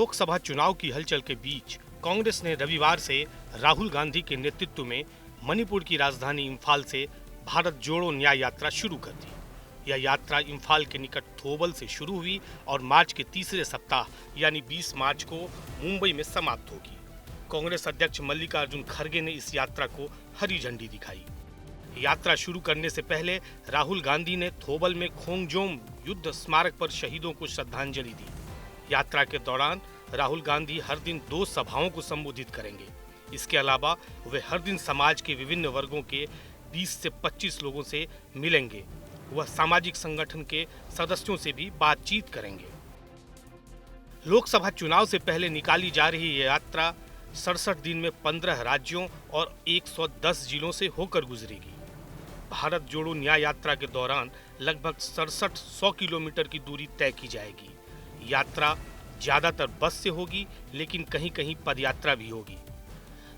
लोकसभा चुनाव की हलचल के बीच कांग्रेस ने रविवार से राहुल गांधी के नेतृत्व में मणिपुर की राजधानी इम्फाल से भारत जोड़ो न्याय यात्रा शुरू कर दी। यह यात्रा इम्फाल के निकट थोबल से शुरू हुई और मार्च के तीसरे सप्ताह यानी 20 मार्च को मुंबई में समाप्त होगी। कांग्रेस अध्यक्ष मल्लिकार्जुन खड़गे ने इस यात्रा को हरी झंडी दिखाई। यात्रा शुरू करने से पहले राहुल गांधी ने थोबल में खोंगजोम युद्ध स्मारक पर शहीदों को श्रद्धांजलि दी। यात्रा के दौरान राहुल गांधी हर दिन 2 सभाओं को संबोधित करेंगे। इसके अलावा वे हर दिन समाज के विभिन्न वर्गों के 20 से 25 लोगों से मिलेंगे। वह सामाजिक संगठन के सदस्यों से भी बातचीत करेंगे। लोकसभा चुनाव से पहले निकाली जा रही यह यात्रा 67 दिन में 15 राज्यों और 110 जिलों से होकर गुजरेगी। भारत जोड़ो न्याय यात्रा के दौरान लगभग 6700 किलोमीटर की दूरी तय की जाएगी। यात्रा ज्यादातर बस से होगी, लेकिन कहीं कहीं पदयात्रा भी होगी।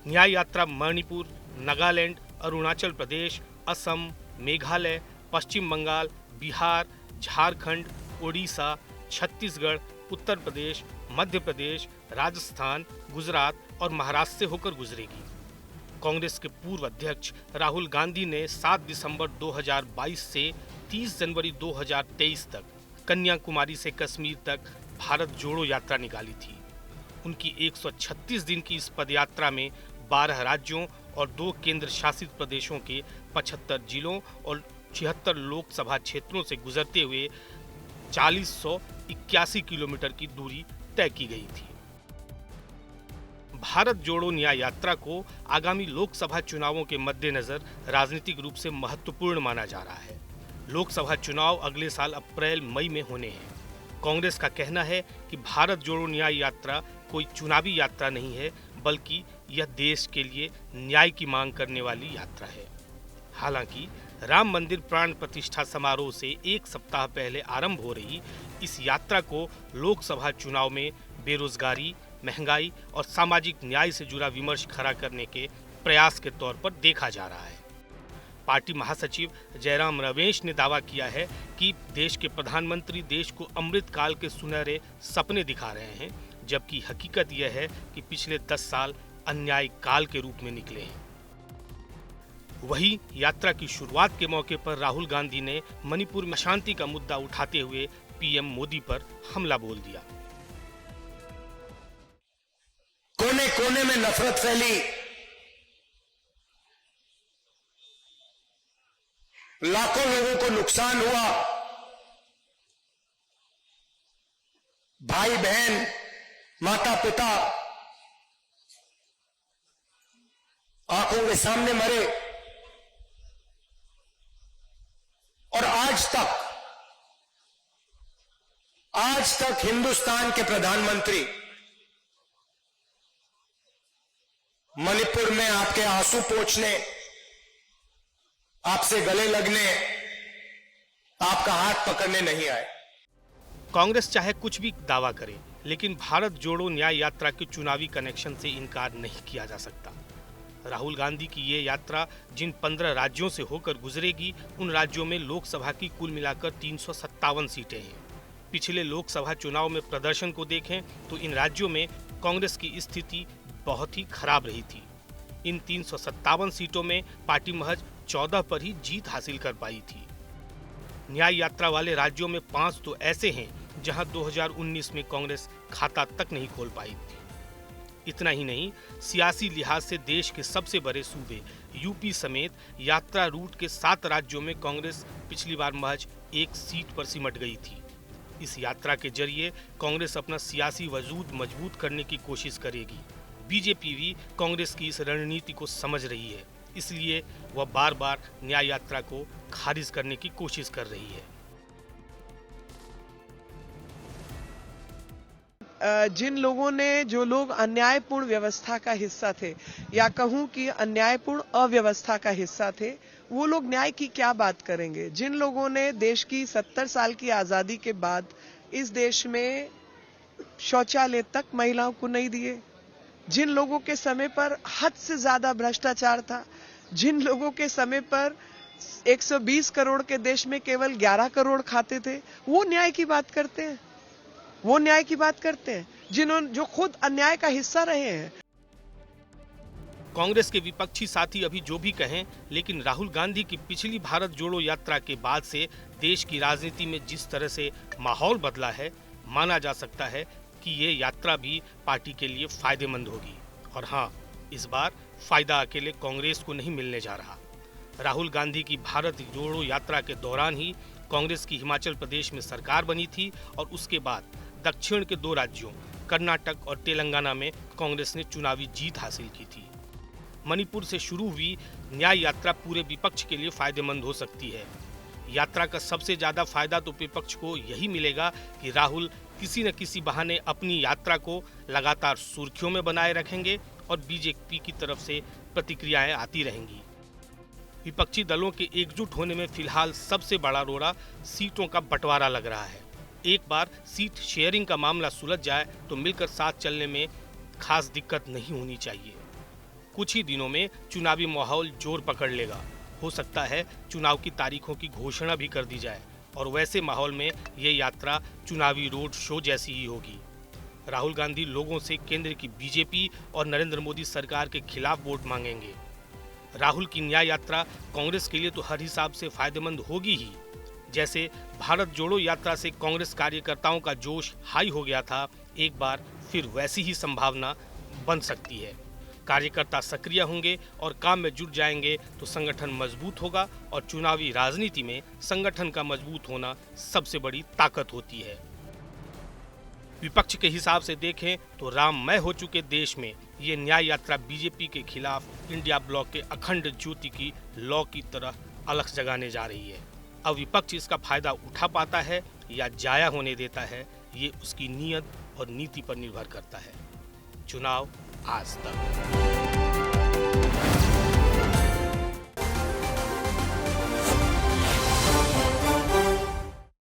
न्याय यात्रा मणिपुर, नागालैंड, अरुणाचल प्रदेश, असम, मेघालय, पश्चिम बंगाल, बिहार, झारखंड, ओडिशा, छत्तीसगढ़, उत्तर प्रदेश, मध्य प्रदेश, राजस्थान, गुजरात और महाराष्ट्र से होकर गुजरेगी। कांग्रेस के पूर्व अध्यक्ष राहुल गांधी ने 7 दिसंबर 2022 से 30 जनवरी 2023 तक कन्याकुमारी से कश्मीर तक भारत जोड़ो यात्रा निकाली थी। उनकी 136 दिन की इस पदयात्रा में 12 राज्यों और 2 केंद्र शासित प्रदेशों के 75 जिलों और 76 लोकसभा क्षेत्रों से गुजरते हुए 4081 किलोमीटर की दूरी तय की गई थी। भारत जोड़ो न्याय यात्रा को आगामी लोकसभा चुनावों के मद्देनजर राजनीतिक रूप से महत्वपूर्ण माना जा रहा है। लोकसभा चुनाव अगले साल अप्रैल-मई में होने हैं। कांग्रेस का कहना है कि भारत जोड़ो न्याय यात्रा कोई चुनावी यात्रा नहीं है, बल्कि यह देश के लिए न्याय की मांग करने वाली यात्रा है। हालांकि राम मंदिर प्राण प्रतिष्ठा समारोह से 1 सप्ताह पहले आरंभ हो रही इस यात्रा को लोकसभा चुनाव में बेरोजगारी, महंगाई और सामाजिक न्याय से जुड़ा विमर्श खड़ा करने के प्रयास के तौर पर देखा जा रहा है। पार्टी महासचिव जयराम रमेश ने दावा किया है कि देश के प्रधानमंत्री देश को अमृत काल के सुनहरे सपने दिखा रहे हैं, जबकि हकीकत यह है कि पिछले 10 साल अन्याय काल के रूप में निकले हैं। वहीं यात्रा की शुरुआत के मौके पर राहुल गांधी ने मणिपुर में शांति का मुद्दा उठाते हुए पीएम मोदी पर हमला बोल दिया। कोने कोने में नफरत फैली, लाखों लोगों को नुकसान हुआ, भाई बहन, माता पिता आंखों के सामने मरे, और आज तक हिंदुस्तान के प्रधानमंत्री मणिपुर में आपके आंसू पोंछने, आपसे गले लगने, आपका हाथ पकड़ने नहीं आए। कांग्रेस चाहे कुछ भी दावा करे, लेकिन भारत जोड़ो न्याय यात्रा के चुनावी कनेक्शन से इनकार नहीं किया जा सकता। राहुल गांधी की ये यात्रा जिन 15 राज्यों से होकर गुजरेगी, उन राज्यों में लोकसभा की कुल मिलाकर 357 सीटें हैं। पिछले लोकसभा चुनाव में प्रदर्शन को देखें तो इन राज्यों में कांग्रेस की स्थिति बहुत ही खराब रही थी। इन 357 सीटों में पार्टी महज 14 पर ही जीत हासिल कर पाई थी। न्याय यात्रा वाले राज्यों में 5 तो ऐसे हैं जहां 2019 में कांग्रेस खाता तक नहीं खोल पाई थी। इतना ही नहीं, सियासी लिहाज से देश के सबसे बड़े सूबे यूपी समेत यात्रा रूट के 7 राज्यों में कांग्रेस पिछली बार महज 1 सीट पर सिमट गई थी। इस यात्रा के जरिए कांग्रेस अपना सियासी वजूद मजबूत करने की कोशिश करेगी। बीजेपी भी कांग्रेस की इस रणनीति को समझ रही है, इसलिए वह बार बार न्याय यात्रा को खारिज करने की कोशिश कर रही है। जिन लोगों ने, जो लोग अन्यायपूर्ण व्यवस्था का हिस्सा थे, या कहूं कि अन्यायपूर्ण अव्यवस्था का हिस्सा थे, वो लोग न्याय की क्या बात करेंगे। जिन लोगों ने देश की 70 साल की आजादी के बाद इस देश में शौचालय तक महिलाओं को नहीं दिए, जिन लोगों के समय पर हद से ज्यादा भ्रष्टाचार था, जिन लोगों के समय पर 120 करोड़ के देश में केवल 11 करोड़ खाते थे, वो न्याय की बात करते हैं। जो खुद अन्याय का हिस्सा रहे हैं। कांग्रेस के विपक्षी साथी अभी जो भी कहें, लेकिन राहुल गांधी की पिछली भारत जोड़ो यात्रा के बाद से देश की राजनीति में जिस तरह से माहौल बदला है, माना जा सकता है कि ये यात्रा भी पार्टी के लिए फायदेमंद होगी। और हाँ, इस बार फायदा अकेले कांग्रेस को नहीं मिलने जा रहा। राहुल गांधी की भारत जोड़ो यात्रा के दौरान ही कांग्रेस की हिमाचल प्रदेश में सरकार बनी थी और उसके बाद दक्षिण के 2 राज्यों कर्नाटक और तेलंगाना में कांग्रेस ने चुनावी जीत हासिल की थी। मणिपुर से शुरू हुई न्याय यात्रा पूरे विपक्ष के लिए फायदेमंद हो सकती है। यात्रा का सबसे ज्यादा फायदा तो विपक्ष को यही मिलेगा कि राहुल किसी न किसी बहाने अपनी यात्रा को लगातार सुर्खियों में बनाए रखेंगे और बीजेपी की तरफ से प्रतिक्रियाएं आती रहेंगी। विपक्षी दलों के एकजुट होने में फिलहाल सबसे बड़ा रोड़ा सीटों का बंटवारा लग रहा है। एक बार सीट शेयरिंग का मामला सुलझ जाए तो मिलकर साथ चलने में खास दिक्कत नहीं होनी चाहिए। कुछ ही दिनों में चुनावी माहौल जोर पकड़ लेगा। हो सकता है चुनाव की तारीखों की घोषणा भी कर दी जाए और वैसे माहौल में ये यात्रा चुनावी रोड शो जैसी ही होगी। राहुल गांधी लोगों से केंद्र की बीजेपी और नरेंद्र मोदी सरकार के खिलाफ वोट मांगेंगे। राहुल की न्याय यात्रा कांग्रेस के लिए तो हर हिसाब से फायदेमंद होगी ही। जैसे भारत जोड़ो यात्रा से कांग्रेस कार्यकर्ताओं का जोश हाई हो गया था, एक बार फिर वैसी ही संभावना बन सकती है। कार्यकर्ता सक्रिय होंगे और काम में जुट जाएंगे तो संगठन मजबूत होगा और चुनावी राजनीति में संगठन का मजबूत होना सबसे बड़ी ताकत होती है। विपक्ष के हिसाब से देखें तो राममय हो चुके देश में ये न्याय यात्रा बीजेपी के खिलाफ इंडिया ब्लॉक के अखंड ज्योति की लौ की तरह अलख जगाने जा रही है। अब विपक्ष इसका फायदा उठा पाता है या जाया होने देता है, ये उसकी नीयत और नीति पर निर्भर करता है। चुनाव आज तक।